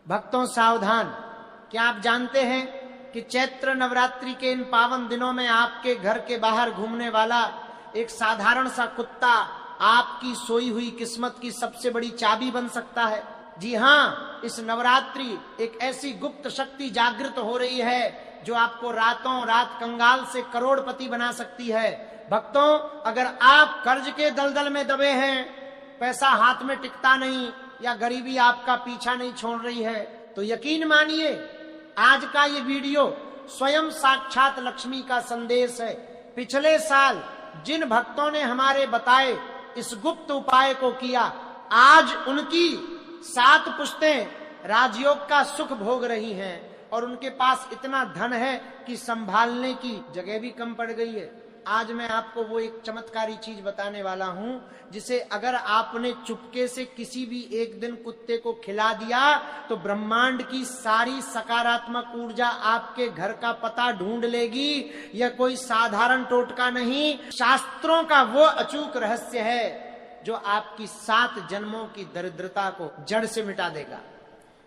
भक्तों सावधान, क्या आप जानते हैं कि चैत्र नवरात्रि के इन पावन दिनों में आपके घर के बाहर घूमने वाला एक साधारण सा कुत्ता आपकी सोई हुई किस्मत की सबसे बड़ी चाबी बन सकता है। जी हाँ, इस नवरात्रि एक ऐसी गुप्त शक्ति जागृत हो रही है जो आपको रातों रात कंगाल से करोड़पति बना सकती है। भक्तों, अगर आप कर्ज के दलदल में दबे हैं, पैसा हाथ में टिकता नहीं, या गरीबी आपका पीछा नहीं छोड़ रही है, तो यकीन मानिए आज का ये वीडियो स्वयं साक्षात लक्ष्मी का संदेश है। पिछले साल जिन भक्तों ने हमारे बताए इस गुप्त उपाय को किया, आज उनकी 7 पुश्तें राजयोग का सुख भोग रही हैं और उनके पास इतना धन है कि संभालने की जगह भी कम पड़ गई है। आज मैं आपको वो एक चमत्कारी चीज बताने वाला हूं जिसे अगर आपने चुपके से किसी भी एक दिन कुत्ते को खिला दिया तो ब्रह्मांड की सारी सकारात्मक ऊर्जा आपके घर का पता ढूंढ लेगी। यह कोई साधारण टोटका नहीं, शास्त्रों का वो अचूक रहस्य है जो आपकी 7 जन्मों की दरिद्रता को जड़ से मिटा देगा।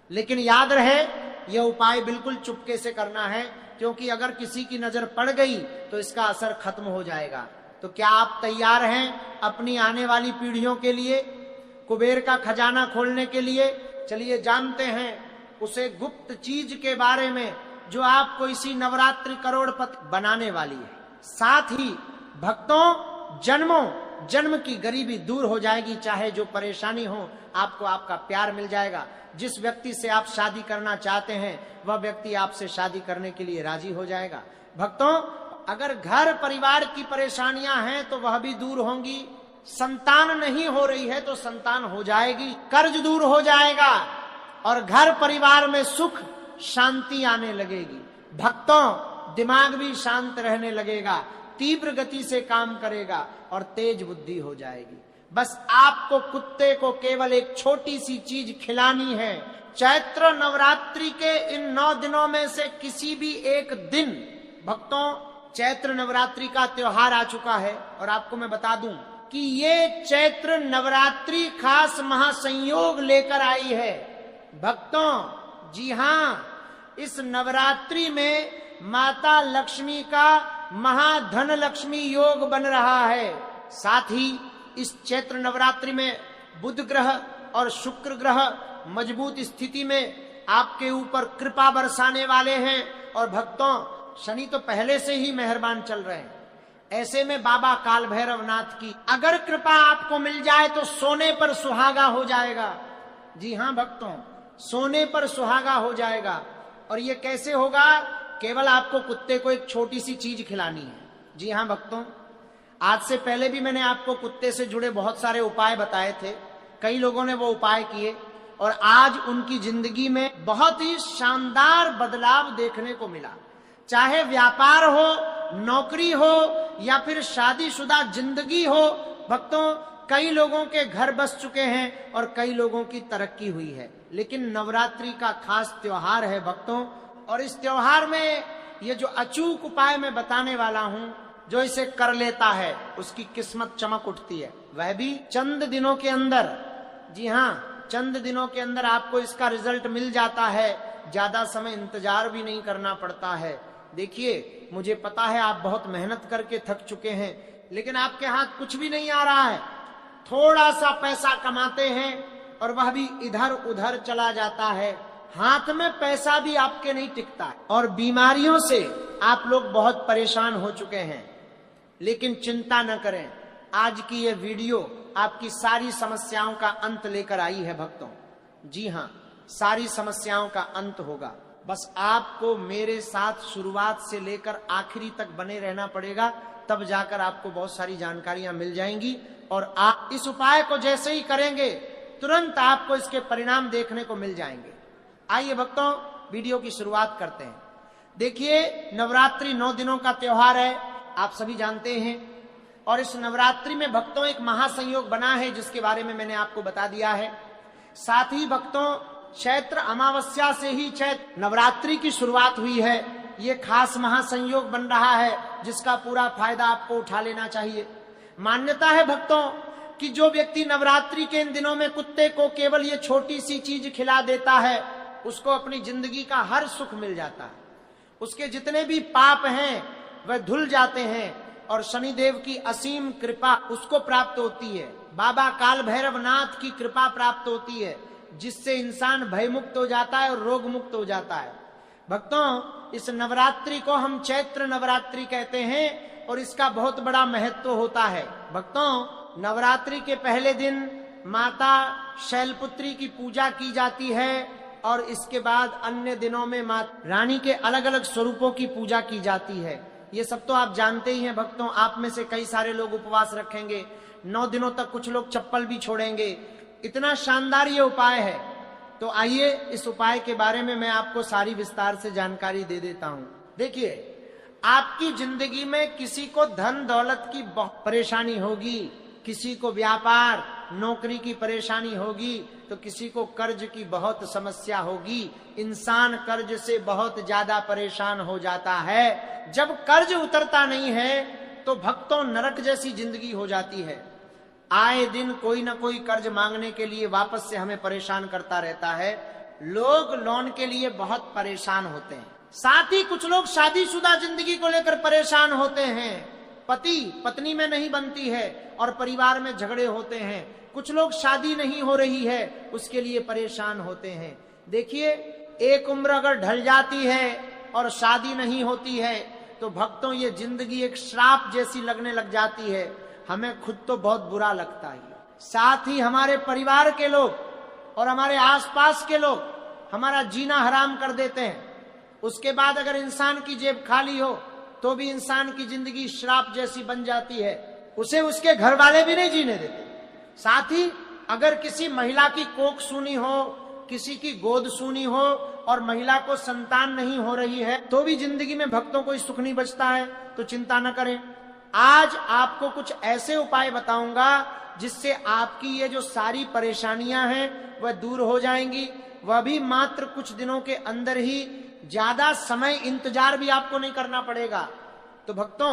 लेकिन याद रहे, यह उपाय बिल्कुल चुपके से करना है, क्योंकि अगर किसी की नजर पड़ गई तो इसका असर खत्म हो जाएगा। तो क्या आप तैयार हैं अपनी आने वाली पीढ़ियों के लिए, कुबेर का खजाना खोलने के लिए? चलिए जानते हैं उसे गुप्त चीज के बारे में जो आपको इसी नवरात्रि करोड़पति बनाने वाली है। साथ ही भक्तों, जन्मों जन्म की गरीबी दूर हो जाएगी, चाहे जो परेशानी हो आपको आपका प्यार मिल जाएगा। जिस व्यक्ति से आप शादी करना चाहते हैं वह व्यक्ति आपसे शादी करने के लिए राजी हो जाएगा। भक्तों, अगर घर परिवार की परेशानियां हैं तो वह भी दूर होंगी, संतान नहीं हो रही है तो संतान हो जाएगी, कर्ज दूर हो जाएगा और घर परिवार में सुख शांति आने लगेगी। भक्तों, दिमाग भी शांत रहने लगेगा, तीव्र गति से काम करेगा और तेज बुद्धि हो जाएगी। बस आपको कुत्ते को केवल एक छोटी सी चीज खिलानी है। चैत्र नवरात्रि के इन 9 दिनों में से किसी भी एक दिन, भक्तों चैत्र नवरात्रि का त्योहार आ चुका है और आपको मैं बता दूं कि ये चैत्र नवरात्रि खास महासंयोग लेकर आई है। भक्तों जी हाँ, इस नवरात्रि में माता लक्ष्मी का महाधन लक्ष्मी योग बन रहा है। साथ ही इस चैत्र नवरात्रि में बुध ग्रह और शुक्र ग्रह मजबूत स्थिति में आपके ऊपर कृपा बरसाने वाले हैं। और भक्तों, शनि तो पहले से ही मेहरबान चल रहे हैं। ऐसे में बाबा काल भैरवनाथ की अगर कृपा आपको मिल जाए तो सोने पर सुहागा हो जाएगा। जी हाँ भक्तों, सोने पर सुहागा हो जाएगा। और ये कैसे होगा? केवल आपको कुत्ते को एक छोटी सी चीज खिलानी है। जी हाँ भक्तों, आज से पहले भी मैंने आपको कुत्ते से जुड़े बहुत सारे उपाय बताए थे। कई लोगों ने वो उपाय किए और आज उनकी जिंदगी में बहुत ही शानदार बदलाव देखने को मिला। चाहे व्यापार हो, नौकरी हो या फिर शादीशुदा जिंदगी हो, भक्तों कई लोगों के घर बस चुके हैं और कई लोगों की तरक्की हुई है। लेकिन नवरात्रि का खास त्योहार है भक्तों, और इस त्योहार में ये जो अचूक उपाय मैं बताने वाला हूं, जो इसे कर लेता है उसकी किस्मत चमक उठती है, वह भी चंद दिनों के अंदर। जी हाँ, चंद दिनों के अंदर आपको इसका रिजल्ट मिल जाता है, ज्यादा समय इंतजार भी नहीं करना पड़ता है। देखिए, मुझे पता है आप बहुत मेहनत करके थक चुके हैं, लेकिन आपके हाथ कुछ भी नहीं आ रहा है। थोड़ा सा पैसा कमाते हैं और वह भी इधर उधर चला जाता है, हाथ में पैसा भी आपके नहीं टिकता है और बीमारियों से आप लोग बहुत परेशान हो चुके हैं। लेकिन चिंता न करें, आज की ये वीडियो आपकी सारी समस्याओं का अंत लेकर आई है भक्तों। जी हाँ, सारी समस्याओं का अंत होगा। बस आपको मेरे साथ शुरुआत से लेकर आखिरी तक बने रहना पड़ेगा, तब जाकर आपको बहुत सारी जानकारियां मिल जाएंगी और आप इस उपाय को जैसे ही करेंगे तुरंत आपको इसके परिणाम देखने को मिल जाएंगे। आइए भक्तों, वीडियो की शुरुआत करते हैं। देखिए, नवरात्रि 9 दिनों का त्योहार है, आप सभी जानते हैं। और इस नवरात्रि में भक्तों एक महासंयोग बना है जिसके बारे में मैंने आपको बता दिया है। साथ ही भक्तों, चैत्र अमावस्या से ही चैत्र नवरात्रि की शुरुआत हुई है। ये खास महासंयोग बन रहा है जिसका पूरा फायदा आपको उठा लेना चाहिए। मान्यता है भक्तों कि जो व्यक्ति नवरात्रि के इन दिनों में कुत्ते को केवल ये छोटी सी चीज खिला देता है उसको अपनी जिंदगी का हर सुख मिल जाता है, उसके जितने भी पाप हैं वह धुल जाते हैं और शनिदेव की असीम कृपा उसको प्राप्त होती है। बाबा काल भैरव नाथ की कृपा प्राप्त होती है, जिससे इंसान भयमुक्त हो जाता है और रोग मुक्त हो जाता है। भक्तों, इस नवरात्रि को हम चैत्र नवरात्रि कहते हैं और इसका बहुत बड़ा महत्व होता है। भक्तों, नवरात्रि के पहले दिन माता शैलपुत्री की पूजा की जाती है और इसके बाद अन्य दिनों में माता रानी के अलग अलग स्वरूपों की पूजा की जाती है। ये सब तो आप जानते ही हैं भक्तों। आप में से कई सारे लोग उपवास रखेंगे, 9 दिनों तक कुछ लोग चप्पल भी छोड़ेंगे। इतना शानदार ये उपाय है। तो आइए इस उपाय के बारे में मैं आपको सारी विस्तार से जानकारी दे देता हूं। देखिए, आपकी जिंदगी में किसी को धन दौलत की बहुत परेशानी होगी, किसी को व्यापार नौकरी की परेशानी होगी, तो किसी को कर्ज की बहुत समस्या होगी। इंसान कर्ज से बहुत ज्यादा परेशान हो जाता है। जब कर्ज उतरता नहीं है तो भक्तों नरक जैसी जिंदगी हो जाती है। आए दिन कोई ना कोई कर्ज मांगने के लिए वापस से हमें परेशान करता रहता है। लोग लोन के लिए बहुत परेशान होते हैं। साथ ही कुछ लोग शादीशुदा जिंदगी को लेकर परेशान होते हैं। पति पत्नी में नहीं बनती है और परिवार में झगड़े होते हैं। कुछ लोग शादी नहीं हो रही है, उसके लिए परेशान होते हैं। देखिए, एक उम्र अगर ढल जाती है और शादी नहीं होती है तो भक्तों ये जिंदगी एक श्राप जैसी लगने लग जाती है। हमें खुद तो बहुत बुरा लगता है, साथ ही हमारे परिवार के लोग और हमारे आसपास के लोग हमारा जीना हराम कर देते हैं। उसके बाद अगर इंसान की जेब खाली हो तो भी इंसान की जिंदगी श्राप जैसी बन जाती है, उसे उसके घर वाले भी नहीं जीने देते। साथ ही अगर किसी महिला की कोख सूनी हो, किसी की गोद सूनी हो और महिला को संतान नहीं हो रही है तो भी जिंदगी में भक्तों को सुख नहीं बचता है। तो चिंता न करें, आज आपको कुछ ऐसे उपाय बताऊंगा जिससे आपकी ये जो सारी परेशानियां हैं वह दूर हो जाएंगी। वह भी मात्र कुछ दिनों के अंदर ही, ज्यादा समय इंतजार भी आपको नहीं करना पड़ेगा। तो भक्तों,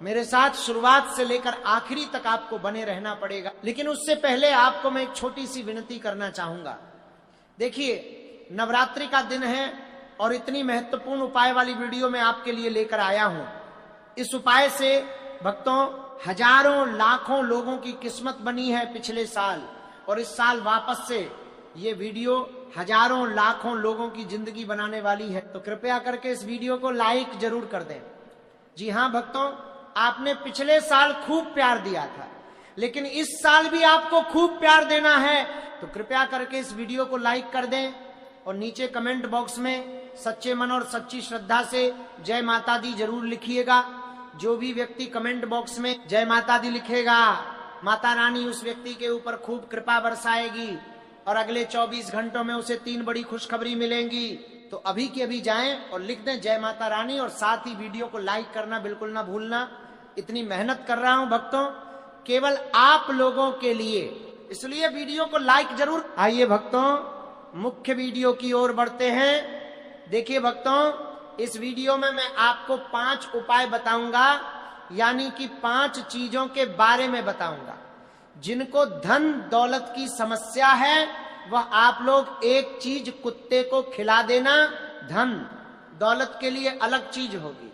मेरे साथ शुरुआत से लेकर आखिरी तक आपको बने रहना पड़ेगा। लेकिन उससे पहले आपको मैं एक छोटी सी विनती करना चाहूंगा। देखिए, नवरात्रि का दिन है और इतनी महत्वपूर्ण उपाय वाली वीडियो मैं आपके लिए लेकर आया हूं। इस उपाय से भक्तों हजारों लाखों लोगों की किस्मत बनी है पिछले साल, और इस साल वापस से ये वीडियो हजारों लाखों लोगों की जिंदगी बनाने वाली है। तो कृपया करके इस वीडियो को लाइक जरूर कर दें। जी हाँ भक्तों, आपने पिछले साल खूब प्यार दिया था, लेकिन इस साल भी आपको खूब प्यार देना है। तो कृपया करके इस वीडियो को लाइक कर दें और नीचे कमेंट बॉक्स में सच्चे मन और सच्ची श्रद्धा से जय माता दी जरूर लिखिएगा। जो भी व्यक्ति कमेंट बॉक्स में जय माता दी लिखेगा, माता रानी उस व्यक्ति के ऊपर खूब कृपा बरसाएगी और अगले 24 घंटों में उसे 3 बड़ी खुशखबरी मिलेंगी। तो अभी के अभी जाएं और लिख दें जय माता रानी, और साथ ही वीडियो को लाइक करना बिल्कुल ना भूलना। इतनी मेहनत कर रहा हूं भक्तों केवल आप लोगों के लिए, इसलिए वीडियो को लाइक जरूर। आइए भक्तों, मुख्य वीडियो की ओर बढ़ते हैं। देखिए भक्तों, इस वीडियो में मैं आपको 5 उपाय बताऊंगा, यानी कि 5 चीजों के बारे में बताऊंगा। जिनको धन दौलत की समस्या है वह आप लोग एक चीज कुत्ते को खिला देना, धन दौलत के लिए अलग चीज होगी।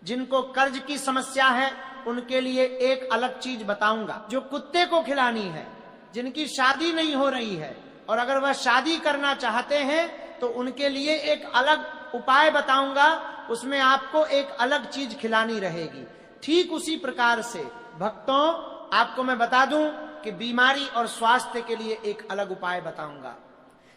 जिनको कर्ज की समस्या है उनके लिए एक अलग चीज बताऊंगा जो कुत्ते को खिलानी है। जिनकी शादी नहीं हो रही है और अगर वह शादी करना चाहते हैं तो उनके लिए एक अलग उपाय बताऊंगा, उसमें आपको एक अलग चीज खिलानी रहेगी। ठीक उसी प्रकार से भक्तों आपको मैं बता दूं कि बीमारी और स्वास्थ्य के लिए एक अलग उपाय बताऊंगा।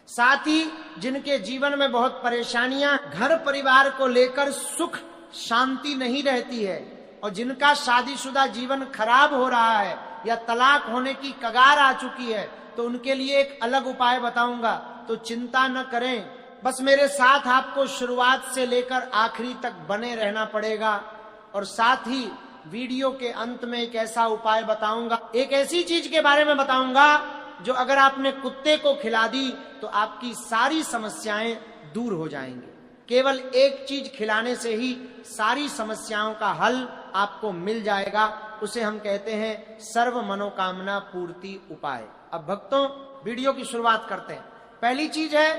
साथ ही जिनके जीवन में बहुत परेशानियां, घर परिवार को लेकर सुख शांति नहीं रहती है और जिनका शादीशुदा जीवन खराब हो रहा है या तलाक होने की कगार आ चुकी है, तो उनके लिए एक अलग उपाय बताऊंगा। तो चिंता न करें, बस मेरे साथ आपको शुरुआत से लेकर आखिरी तक बने रहना पड़ेगा। और साथ ही वीडियो के अंत में एक ऐसा उपाय बताऊंगा, एक ऐसी चीज के बारे में बताऊंगा जो अगर आपने कुत्ते को खिला दी तो आपकी सारी समस्याएं दूर हो जाएंगी। केवल एक चीज खिलाने से ही सारी समस्याओं का हल आपको मिल जाएगा। उसे हम कहते हैं सर्व मनोकामना पूर्ति उपाय। अब भक्तों वीडियो की शुरुआत करते हैं। पहली चीज है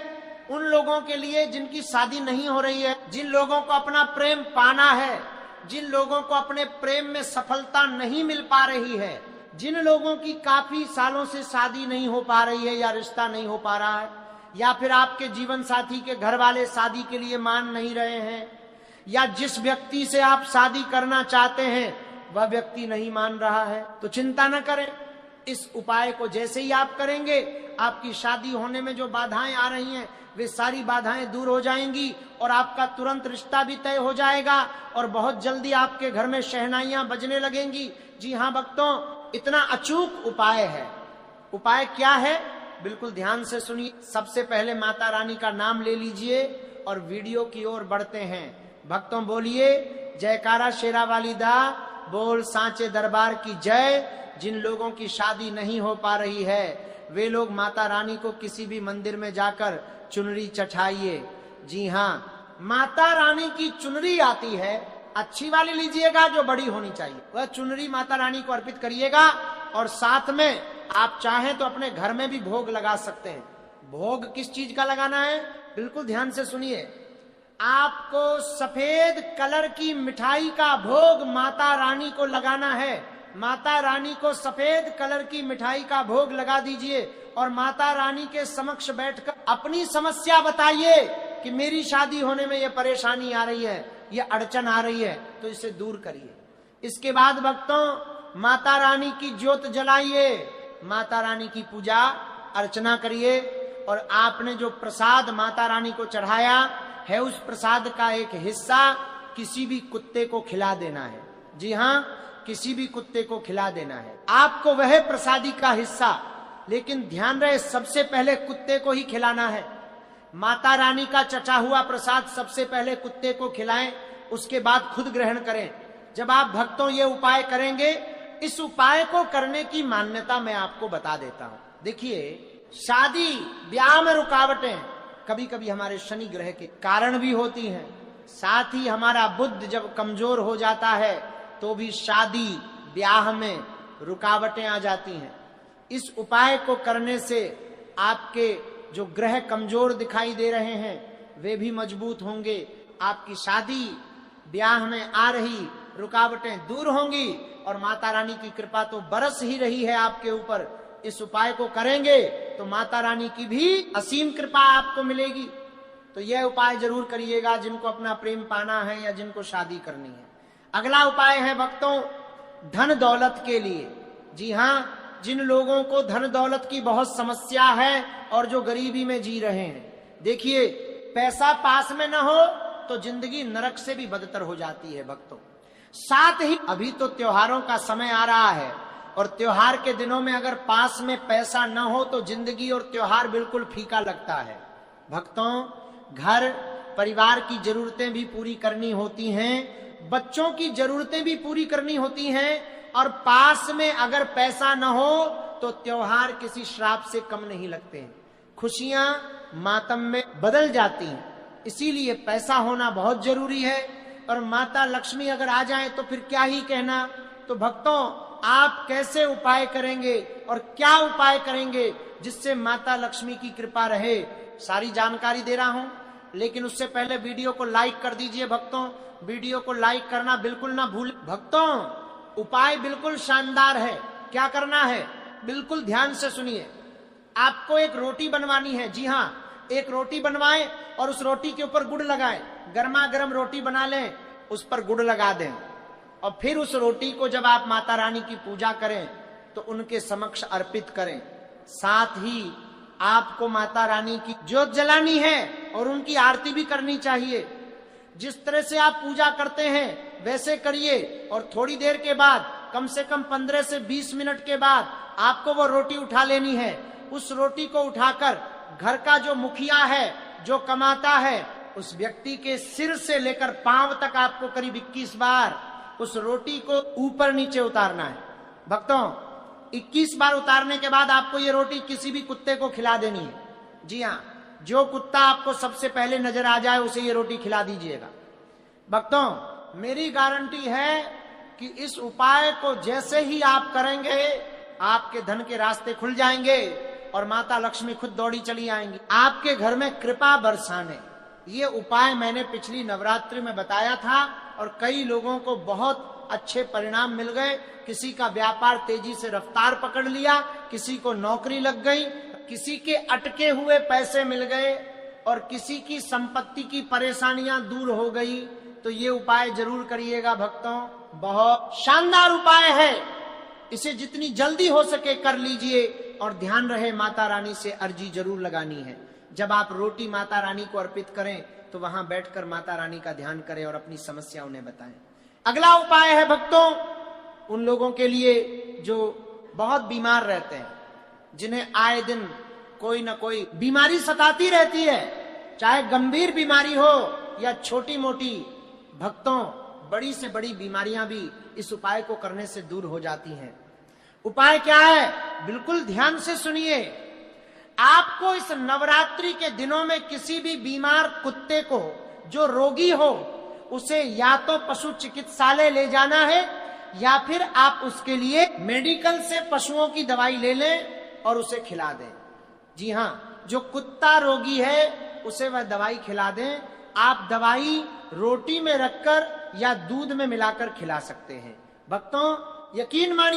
उन लोगों के लिए जिनकी शादी नहीं हो रही है, जिन लोगों को अपना प्रेम पाना है, जिन लोगों को अपने प्रेम में सफलता नहीं मिल पा रही है, जिन लोगों की काफी सालों से शादी नहीं हो पा रही है या रिश्ता नहीं हो पा रहा है, या फिर आपके जीवन साथी के घर वाले शादी के लिए मान नहीं रहे हैं, या जिस व्यक्ति से आप शादी करना चाहते हैं वह व्यक्ति नहीं मान रहा है, तो चिंता न करें। इस उपाय को जैसे ही आप करेंगे, आपकी शादी होने में जो बाधाएं आ रही हैं वे सारी बाधाएं दूर हो जाएंगी और आपका तुरंत रिश्ता भी तय हो जाएगा और बहुत जल्दी आपके घर में शहनाइयां बजने लगेंगी। जी हाँ भक्तों, इतना अचूक उपाय है। उपाय क्या है, बिल्कुल ध्यान से सुनिए। सबसे पहले माता रानी का नाम ले लीजिए और वीडियो की ओर बढ़ते हैं। भक्तों बोलिए जयकारा शेरा वाली दा, बोल सांचे दरबार की जय। जिन लोगों की शादी नहीं हो पा रही है वे लोग माता रानी को किसी भी मंदिर में जाकर चुनरी चढ़ाइए। जी हाँ, माता रानी की चुनरी आती है, अच्छी वाली लीजिएगा जो बड़ी होनी चाहिए, वह चुनरी माता रानी को अर्पित करिएगा। और साथ में आप चाहें तो अपने घर में भी भोग लगा सकते हैं। भोग किस चीज का लगाना है, बिल्कुल ध्यान से सुनिए। आपको सफेद कलर की मिठाई का भोग माता रानी को लगाना है। माता रानी को सफेद कलर की मिठाई का भोग लगा दीजिए और माता रानी के समक्ष बैठकर अपनी समस्या बताइए कि मेरी शादी होने में ये परेशानी आ रही है, ये अड़चन आ रही है, तो इसे दूर करिए। इसके बाद भक्तों माता रानी की ज्योत जलाइए, माता रानी की पूजा अर्चना करिए और आपने जो प्रसाद माता रानी को चढ़ाया है उस प्रसाद का एक हिस्सा किसी भी कुत्ते को खिला देना है। जी हाँ, किसी भी कुत्ते को खिला देना है आपको वह प्रसादी का हिस्सा, लेकिन ध्यान रहे सबसे पहले कुत्ते को ही खिलाना है। माता रानी का चटा हुआ प्रसाद सबसे पहले कुत्ते को खिलाएं, उसके बाद खुद ग्रहण करें। जब आप भक्तों ये उपाय करेंगे, इस उपाय को करने की मान्यता मैं आपको बता देता हूं। देखिए, शादी ब्याह में रुकावटें कभी कभी हमारे शनि ग्रह के कारण भी होती हैं, साथ ही हमारा बुद्ध जब कमजोर हो जाता है तो भी शादी ब्याह में रुकावटें आ जाती हैं। इस उपाय को करने से आपके जो ग्रह कमजोर दिखाई दे रहे हैं वे भी मजबूत होंगे, आपकी शादी ब्याह में आ रही रुकावटें दूर होंगी और माता रानी की कृपा तो बरस ही रही है आपके ऊपर। इस उपाय को करेंगे तो माता रानी की भी असीम कृपा आपको मिलेगी। तो यह उपाय जरूर करिएगा जिनको अपना प्रेम पाना है या जिनको शादी करनी है। अगला उपाय है भक्तों धन दौलत के लिए। जी हाँ, जिन लोगों को धन दौलत की बहुत समस्या है और जो गरीबी में जी रहे हैं, देखिए पैसा पास में न हो तो जिंदगी नरक से भी बदतर हो जाती है भक्तों। साथ ही अभी तो त्योहारों का समय आ रहा है और त्योहार के दिनों में अगर पास में पैसा न हो तो जिंदगी और त्योहार बिल्कुल फीका लगता है। भक्तों, घर परिवार की जरूरतें भी पूरी करनी होती हैं, बच्चों की जरूरतें भी पूरी करनी होती हैं और पास में अगर पैसा न हो तो त्योहार किसी श्राप से कम नहीं लगते हैं, खुशियां मातम में बदल जाती हैं। इसीलिए पैसा होना बहुत जरूरी है और माता लक्ष्मी अगर आ जाए तो फिर क्या ही कहना। तो भक्तों, आप कैसे उपाय करेंगे और क्या उपाय करेंगे जिससे माता लक्ष्मी की कृपा रहे, सारी जानकारी दे रहा हूं, लेकिन उससे पहले वीडियो को लाइक कर दीजिए भक्तों। वीडियो को लाइक करना बिल्कुल ना भूल। भक्तों, उपाय बिल्कुल शानदार है। क्या करना है, बिल्कुल ध्यान से सुनिए। आपको एक रोटी बनवानी है। जी हाँ, एक रोटी बनवाएं और उस रोटी के ऊपर गुड़ लगाएं। गर्मा गर्म रोटी बना लें, उस पर गुड़ लगा दें और फिर उस रोटी को जब आप माता रानी की पूजा करें तो उनके समक्ष अर्पित करें। साथ ही आपको माता रानी की ज्योत जलानी है और उनकी आरती भी करनी चाहिए। जिस तरह से आप पूजा करते हैं वैसे करिए और थोड़ी देर के बाद, कम से कम 15 से 20 मिनट के बाद आपको वो रोटी उठा लेनी है। उस रोटी को उठाकर घर का जो मुखिया है, जो कमाता है, उस व्यक्ति के सिर से लेकर पांव तक आपको करीब 21 बार उस रोटी को ऊपर नीचे उतारना है। भक्तों, 21 बार उतारने के बाद आपको ये रोटी किसी भी कुत्ते को खिला देनी है। जी हाँ, जो कुत्ता आपको सबसे पहले नजर आ जाए उसे ये रोटी खिला दीजिएगा। भक्तों, मेरी गारंटी है कि इस उपाय को जैसे ही आप करेंगे आपके धन के रास्ते खुल जाएंगे और माता लक्ष्मी खुद दौड़ी चली आएंगी आपके घर में कृपा बरसाने। ये उपाय मैंने पिछली नवरात्रि में बताया था और कई लोगों को बहुत अच्छे परिणाम मिल गए। किसी का व्यापार तेजी से रफ्तार पकड़ लिया, किसी को नौकरी लग गई, किसी के अटके हुए पैसे मिल गए और किसी की संपत्ति की परेशानियां दूर हो गई। तो ये उपाय जरूर करिएगा भक्तों, बहुत शानदार उपाय है। इसे जितनी जल्दी हो सके कर लीजिए और ध्यान रहे माता रानी से अर्जी जरूर लगानी है। जब आप रोटी माता रानी को अर्पित करें तो वहां बैठकर माता रानी का ध्यान करें और अपनी समस्या उन्हें बताएं। अगला उपाय है भक्तों, उन लोगों के लिए जो बहुत बीमार रहते हैं, जिन्हें आए दिन कोई ना कोई बीमारी सताती रहती है, चाहे गंभीर बीमारी हो या छोटी मोटी। भक्तों, बड़ी से बड़ी बीमारियां भी इस उपाय को करने से दूर हो जाती हैं। उपाय क्या है, बिल्कुल ध्यान से सुनिए। आपको इस नवरात्रि के दिनों में किसी भी बीमार कुत्ते को, जो रोगी हो, उसे या तो पशु चिकित्सालय ले जाना है या फिर आप उसके लिए मेडिकल से पशुओं की दवाई ले लें और उसे खिला दें। जी हाँ, जो कुत्ता रोगी है उसे वह दवाई खिला दें। आप दवाई रोटी में रखकर या दूध में मिलाकर खिला सकते हैं। भक्तों, यकीन मानिए